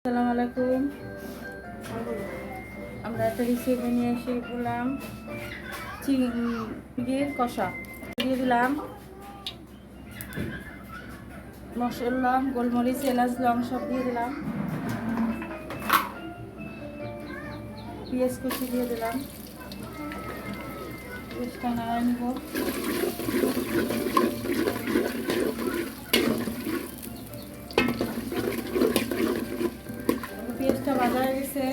আসসালামু আলাইকুম। আমরা একটা রেসিপি নিয়ে এসে বললাম চিংড়ির কষা দিয়ে দিলাম মশলা, গোলমরিচ, এলাচ, লং সব দিয়ে দিলাম, পেঁয়াজ কুচি দিয়ে দিলাম, পেঁয়াজটা নাড়াই নিব। পেঁয়াজটা ভাজা হয়ে গেছে,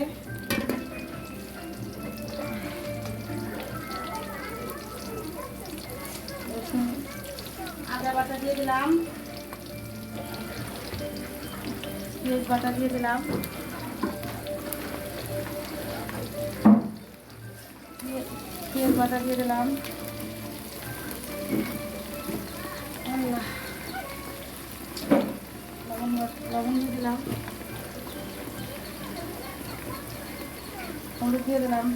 আদা বাটা দিয়ে দিলাম, পেঁয়াজ বাটা দিয়ে দিলাম, পেঁয়াজ বাটা দিয়ে দিলাম, লবণ দিয়ে দিলাম, হলুদ দিয়ে দিলাম,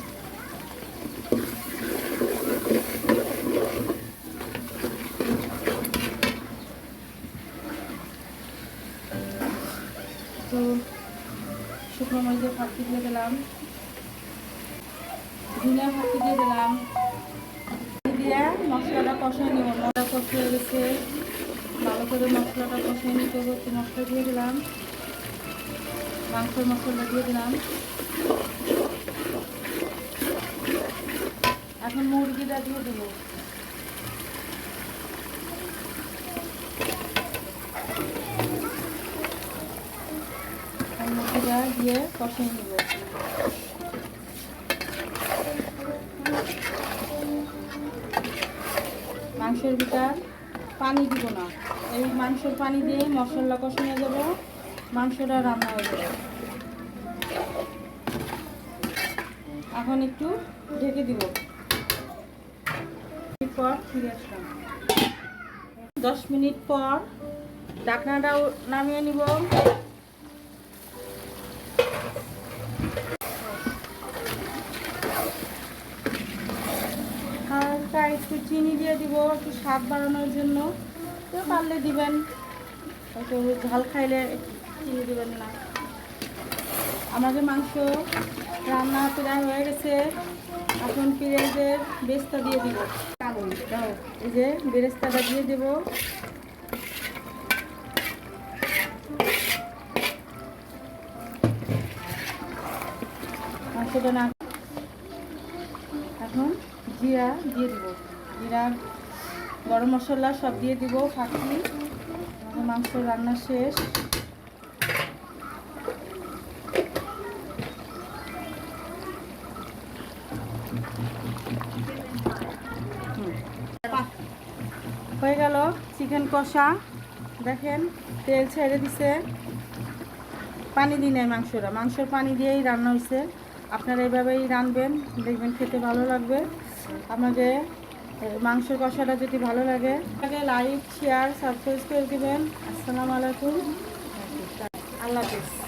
তো শুকনো মরিচের ফাঁকি দিয়ে দিলাম, ধনিয়া ফাঁকি দিয়ে দিলাম, দিয়ে মশলাটা কষাই নিব। মশলা কষিয়ে গেছে, ভালো করে মশলাটা কষিয়ে নিতে হবে। একটু মশলা দিয়ে দিলাম, মাংসের মশলা দিয়ে দিলাম। এখন মুরগিটা দিয়ে দেবো। মুরগিটা দিয়ে কষিয়ে নিব। মাংসের ভিতর পানি দিব না, এই মাংসের পানি দিয়ে মশলা কষিয়ে যাব, মাংসটা রান্না হয়ে যাবে। এখন একটু ঢেকে দিব, পর ফিরে আসলাম। 10 মিনিট পর ঢাকনাটাও নামিয়ে নিব। হালকা একটু চিনি দিয়ে দিব, একটু স্বাদ বাড়ানোর জন্য। কেউ পারলে দিবেন, হয়তো ঝাল খাইলে চিনি দিবেন না। আমাদের মাংস রান্না প্রায় হয়ে গেছে। এখন পেঁয়াজের বেরেস্তা দিয়ে দিব। এই যে বেরেস্তাটা দিয়ে দেব। মাংসটা না, এখন জিরা দিয়ে দিব, জিরা, গরম মশলা সব দিয়ে দিব ফাঁকি। মাংস রান্না শেষ। হয়ে গেল চিকেন কষা। দেখেন তেল ছেড়ে দিছে, পানি দিই নাই মাংসের পানি দিয়েই রান্না হয়েছে। আপনারা এইভাবেই রানবেন, দেখবেন খেতে ভালো লাগবে। আপনাদের মাংসের কষাটা যদি ভালো লাগে লাইক, শেয়ার, সাবস্ক্রাইব করে দেবেন। আসসালামু আলাইকুম, আল্লাহ হাফেজ।